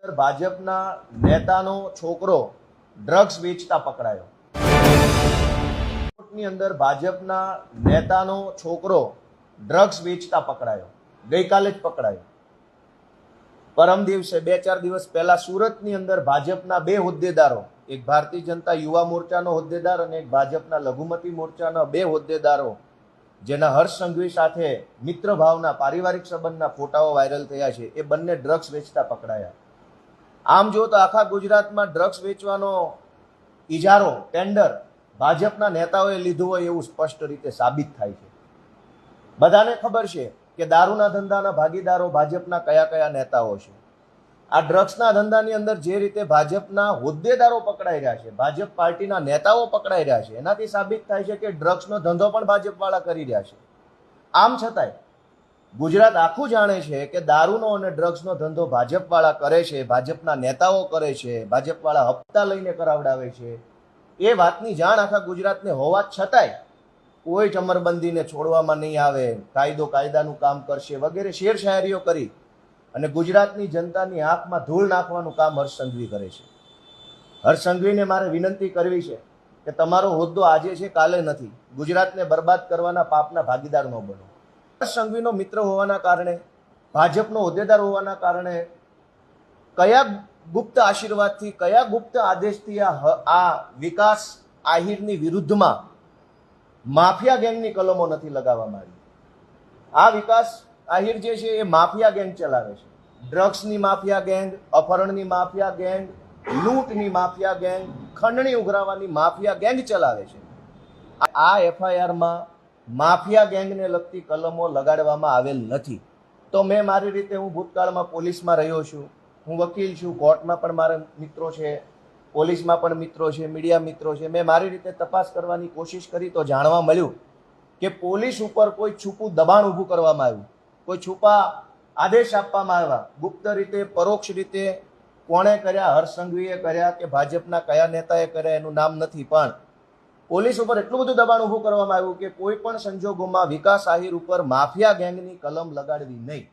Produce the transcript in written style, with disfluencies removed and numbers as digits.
ભાજપના નેતાનો છોકરો ડ્રગ્સ વેચતા પકડાયો. ની અંદર ભાજપના નેતાનો છોકરો ડ્રગ્સ વેચતા પકડાયો. ગઈકાલે જ પકડાયો. પરમ દિવસે 2-4 દિવસ પહેલા સુરતની અંદર ભાજપના બે હોદ્દેદારો, એક ભારતીય જનતા યુવા મોરચાનો હોદ્દેદાર અને એક ભાજપના લઘુમતી મોરચાના બે હોદ્દેદારો, જેના હર્ષ સંઘવી સાથે મિત્ર ભાવના પારિવારિક સંબંધના ફોટાઓ વાયરલ થયા છે, એ બંને ડ્રગ્સ વેચતા પકડાયા. આમ જો તો આખા ગુજરાતમાં ડ્રગ્સ વેચવાનો ઇજારો, ટેન્ડર ભાજપના નેતાઓએ લીધું હોય એવું સ્પષ્ટ રીતે સાબિત થાય છે. બધાને ખબર છે કે દારૂના ધંધાના ભાગીદારો ભાજપના કયા કયા નેતાઓ છે. આ ડ્રગ્સના ધંધાની અંદર જે રીતે ભાજપના હોદ્દેદારો પકડાઈ રહ્યા છે, ભાજપ પાર્ટીના નેતાઓ પકડાઈ રહ્યા છે, એનાથી સાબિત થાય છે કે ડ્રગ્સનો ધંધો પણ ભાજપવાળા કરી રહ્યા છે. આમ છતાંય ગુજરાત આખું જાણે છે કે દારૂનો અને ડ્રગ્સનો ધંધો ભાજપવાળા કરે છે, ભાજપના નેતાઓ કરે છે, ભાજપવાળા હપ્તા લઈને કરાવડાવે છે. એ વાતની જાણ આખા ગુજરાતને હોવા છતાંય કોઈ જ અમરબંધીને છોડવામાં નહીં આવે, કાયદાનું કામ કરશે વગેરે શેર શાયરીઓ કરી અને ગુજરાતની જનતાની આંખમાં ધૂળ નાખવાનું કામ હર્ષ સંઘવી કરે છે. હર્ષ સંઘવીને મારે વિનંતી કરવી છે કે તમારો હોદ્દો આજે છે, કાલે નથી. ગુજરાતને બરબાદ કરવાના પાપના ભાગીદાર ન બનો. હર્ષ સંઘવીનો મિત્ર હોવાના કારણે, ભાજપનો હોદ્દેદાર હોવાના કારણે કયા ગુપ્ત આશીર્વાદથી, કયા ગુપ્ત આદેશથી આ વિકાસ આહિરની વિરુદ્ધમાં માફિયા ગેંગની કલમો નથી લગાવવામાં આવી? આ વિકાસ આહિર જે છે એ માફિયા ગેંગ ચલાવે છે. ડ્રગ્સની માફિયા ગેંગ, અપહરણની માફિયા ગેંગ, લૂંટની માફિયા ગેંગ, ખંડણી ઉઘરાવવાની માફિયા ગેંગ ચલાવે છે. આ એફઆઈઆરમાં માફિયા ગેંગને લગતી કલમો લગાડવામાં આવેલ નથી. તો મેં મારી રીતે, હું ભૂતકાળમાં પોલીસમાં રહ્યો છું, હું વકીલ છું, કોર્ટમાં પણ મારા મિત્રો છે, પોલીસમાં પણ મિત્રો છે, મીડિયા મિત્રો છે. મેં મારી રીતે તપાસ કરવાની કોશિશ કરી તો જાણવા મળ્યું કે પોલીસ ઉપર કોઈ છુપું દબાણ ઊભું કરવામાં આવ્યું, કોઈ છુપા આદેશ આપવામાં આવ્યા, ગુપ્ત રીતે, પરોક્ષ રીતે. કોણે કર્યા, હર્ષ સંઘવીએ કર્યા કે ભાજપના કયા નેતાએ કર્યા એનું નામ નથી, પણ પોલીસ ઉપર એટલું બધું દબાણ ઊભું કરવામાં આવ્યું કે કોઈ પણ સંજોગોમાં વિકાસ આહિર ઉપર માફિયા ગેંગની કલમ લગાડવી નહીં.